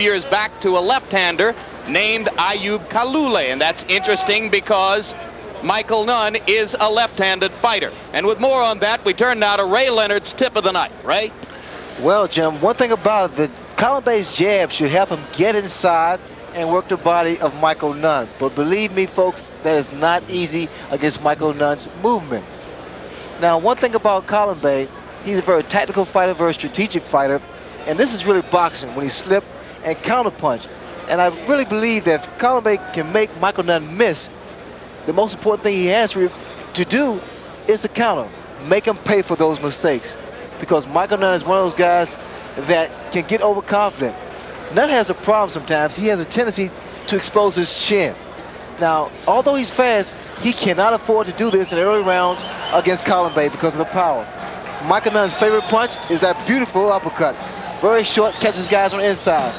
years back to a left-hander named Ayub Kalule, and that's interesting because Michael Nunn is a left-handed fighter. And with more on that, we turn now to Ray Leonard's tip of the night. Ray? Well, Jim, one thing about it, Kalambay's jab should help him get inside and work the body of Michael Nunn. But believe me, folks, that is not easy against Michael Nunn's movement. Now, one thing about Kalambay, he's a very tactical fighter, very strategic fighter, and this is really boxing when he slip and counterpunch. And I really believe that if Kalambay can make Michael Nunn miss, the most important thing he has to do is to counter, make him pay for those mistakes. Because Michael Nunn is one of those guys that can get overconfident. Nunn has a problem sometimes. He has a tendency to expose his chin. Now, although he's fast, he cannot afford to do this in the early rounds against Kalambay because of the power. Michael Nunn's favorite punch is that beautiful uppercut. Very short, catches guys on the inside.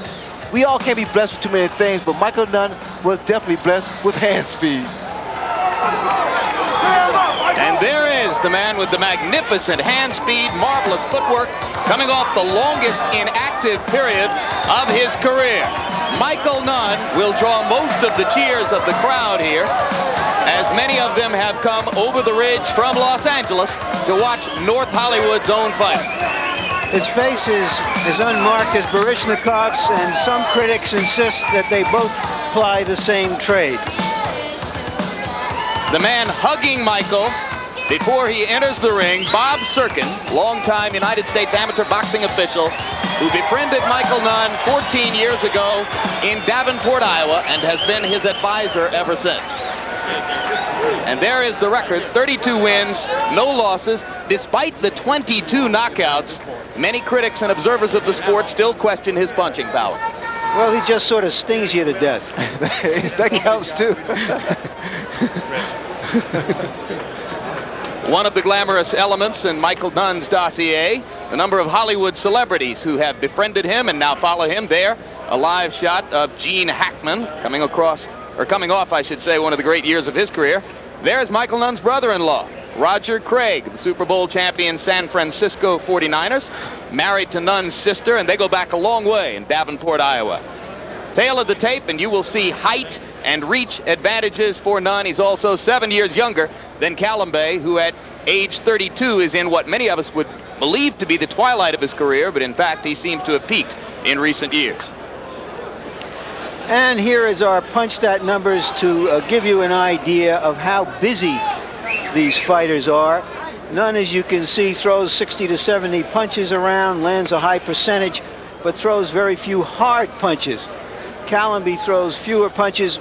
We all can't be blessed with too many things, but Michael Nunn was definitely blessed with hand speed. And there is the man with the magnificent hand speed, marvelous footwork, coming off the longest inactive period of his career. Michael Nunn will draw most of the cheers of the crowd here, as many of them have come over the ridge from Los Angeles to watch North Hollywood's own fighter. His face is as unmarked as Baryshnikov's, and some critics insist that they both ply the same trade. The man hugging Michael before he enters the ring, Bob Serkin, longtime United States amateur boxing official, who befriended Michael Nunn 14 years ago in Davenport, Iowa, and has been his advisor ever since. And there is the record, 32 wins, no losses, despite the 22 knockouts. Many critics and observers of the sport still question his punching power. Well, he just sort of stings you to death. That counts too. One of the glamorous elements in Michael Nunn's dossier, the number of Hollywood celebrities who have befriended him and now follow him. There, a live shot of Gene Hackman coming off, I should say, one of the great years of his career. There's Michael Nunn's brother-in-law, Roger Craig, the Super Bowl champion San Francisco 49ers, married to Nunn's sister, and they go back a long way in Davenport, Iowa. Tail of the tape, and you will see height and reach advantages for Nunn. He's also 7 years younger than Kalambay, who at age 32 is in what many of us would believe to be the twilight of his career, but in fact he seems to have peaked in recent years. And here is our punch stat numbers to give you an idea of how busy these fighters are. Nunn, as you can see, throws 60 to 70 punches around, lands a high percentage, but throws very few hard punches. Kalambay throws fewer punches,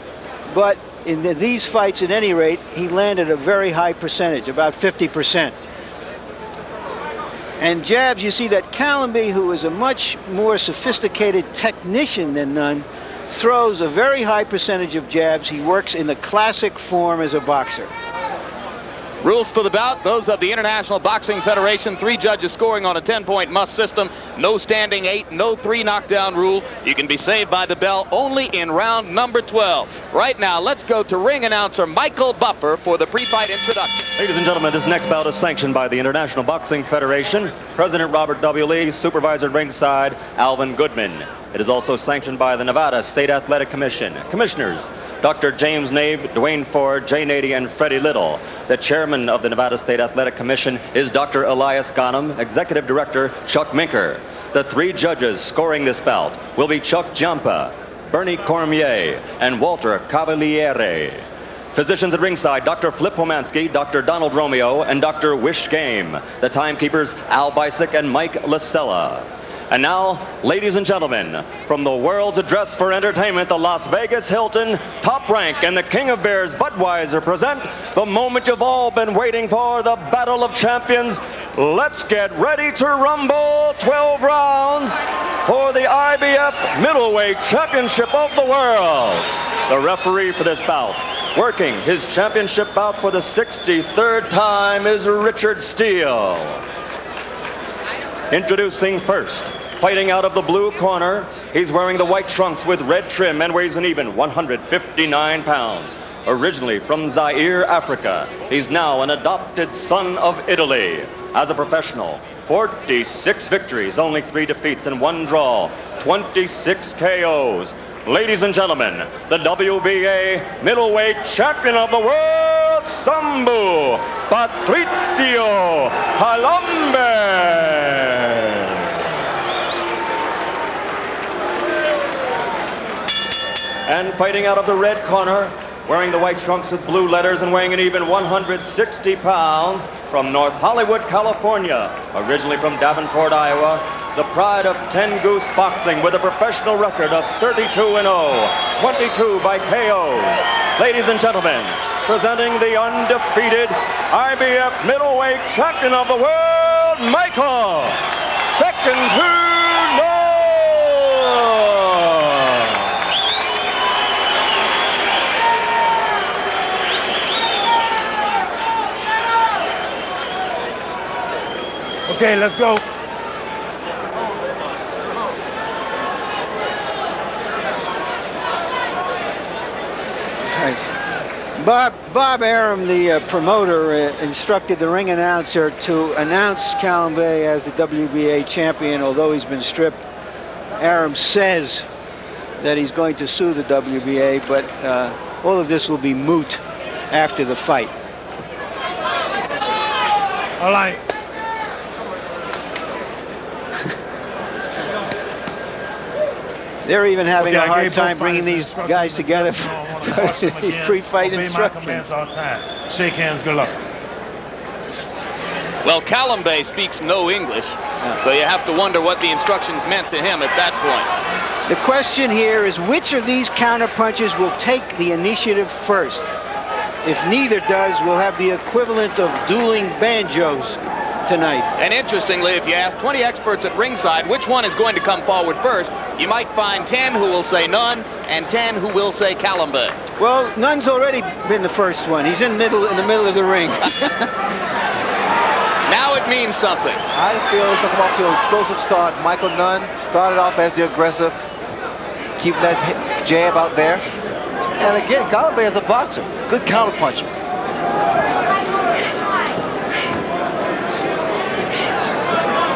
but in these fights, at any rate, he landed a very high percentage, about 50%. And jabs, you see that Kalambay, who is a much more sophisticated technician than Nunn, throws a very high percentage of jabs. He works in the classic form as a boxer. Rules for the bout, those of the International Boxing Federation. 3 judges scoring on a 10-point must system. No standing 8, no 3 knockdown rule. You can be saved by the bell only in round number 12. Right now, let's go to ring announcer Michael Buffer for the pre-fight introduction. Ladies and gentlemen, this next bout is sanctioned by the International Boxing Federation. President Robert W. Lee, supervisor at ringside Alvin Goodman. It is also sanctioned by the Nevada State Athletic Commission. Commissioners, Dr. James Nave, Dwayne Ford, Jay Nady, and Freddie Little. The chairman of the Nevada State Athletic Commission is Dr. Elias Ghanem, executive director Chuck Minker. The 3 judges scoring this bout will be Chuck Giampa, Bernie Cormier, and Walter Cavaliere. Physicians at ringside, Dr. Flip Womansky, Dr. Donald Romeo, and Dr. Wish Game. The timekeepers, Al Bisick and Mike Lasella. And now, ladies and gentlemen, from the world's address for entertainment, the Las Vegas Hilton, Top Rank, and the King of Bears, Budweiser, present the moment you've all been waiting for, the Battle of Champions. Let's get ready to rumble. 12 rounds for the IBF Middleweight Championship of the World. The referee for this bout, working his championship bout for the 63rd time, is Richard Steele. Introducing first, fighting out of the blue corner, he's wearing the white trunks with red trim and weighs an even 159 pounds. Originally from Zaire, Africa, he's now an adopted son of Italy. As a professional, 46 victories, only 3 defeats and 1 draw, 26 KOs. Ladies and gentlemen, the WBA middleweight champion of the world, Sumbu Kalambay. And fighting out of the red corner, wearing the white trunks with blue letters and weighing an even 160 pounds, from North Hollywood, California, originally from Davenport, Iowa, the pride of 10 Goose Boxing with a professional record of 32-0, 22 by KOs. Ladies and gentlemen, presenting the undefeated IBF middleweight champion of the world, Michael Second to Nunn. Okay, let's go. Bob Arum, the promoter, instructed the ring announcer to announce Kalambay as the WBA champion, although he's been stripped. Arum says that he's going to sue the WBA, but all of this will be moot after the fight. All right. They're even having a hard time bringing these guys together for these pre-fight instructions. All time. Shake hands, good luck. Well, Kalambay speaks no English, so you have to wonder what the instructions meant to him at that point. The question here is which of these counterpunches will take the initiative first? If neither does, we'll have the equivalent of dueling banjos tonight. And interestingly, if you ask 20 experts at ringside which one is going to come forward first, you might find 10 who will say Nunn and 10 who will say Kalambay. Well, Nunn's already been the first one. He's in the middle of the ring. Now it means something. I feel it's going to come off to an explosive start. Michael Nunn started off as the aggressive, keeping that jab out there. And again, Kalambay is a boxer, good counterpuncher.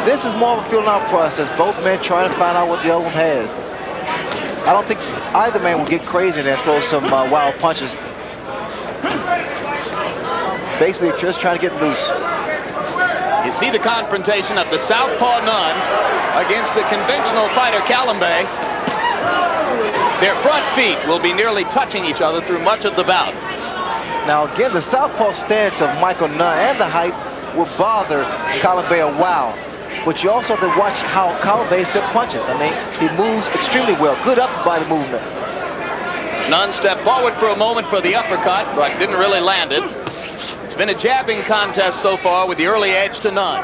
This is more of a feeling out process. Both men trying to find out what the other one has. I don't think either man will get crazy and then throw some wild punches. Basically, just trying to get loose. You see the confrontation of the southpaw Nunn against the conventional fighter Kalambay. Their front feet will be nearly touching each other through much of the bout. Now again, the southpaw stance of Michael Nunn and the height will bother Kalambay a while. But you also have to watch how Kalambay steps punches. I mean, he moves extremely well. Good upper body movement. Nunn stepped forward for a moment for the uppercut, but didn't really land it. It's been a jabbing contest so far with the early edge to Nunn.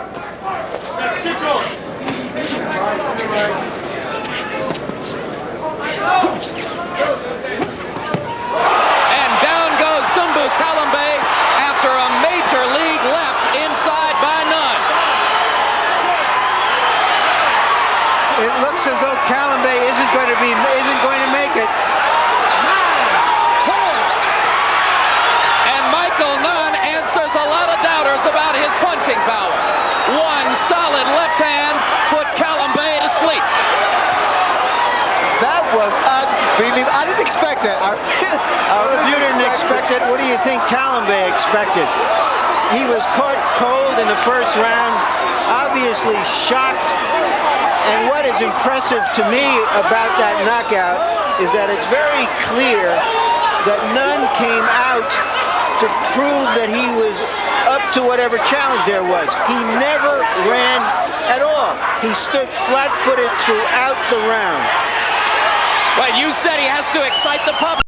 And down goes Sumbu Kalambay after a major league left inside by Nunn. It looks as though Kalambay isn't going to make it. And Michael Nunn answers a lot of doubters about his punching power. One solid left hand put Kalambay to sleep. That was unbelievable. I didn't expect that. If you didn't expect it, what do you think Kalambay expected? He was caught cold in the first round, obviously shocked. And what is impressive to me about that knockout is that it's very clear that Nunn came out to prove that he was up to whatever challenge there was. He never ran at all. He stood flat-footed throughout the round. Well, you said he has to excite the public.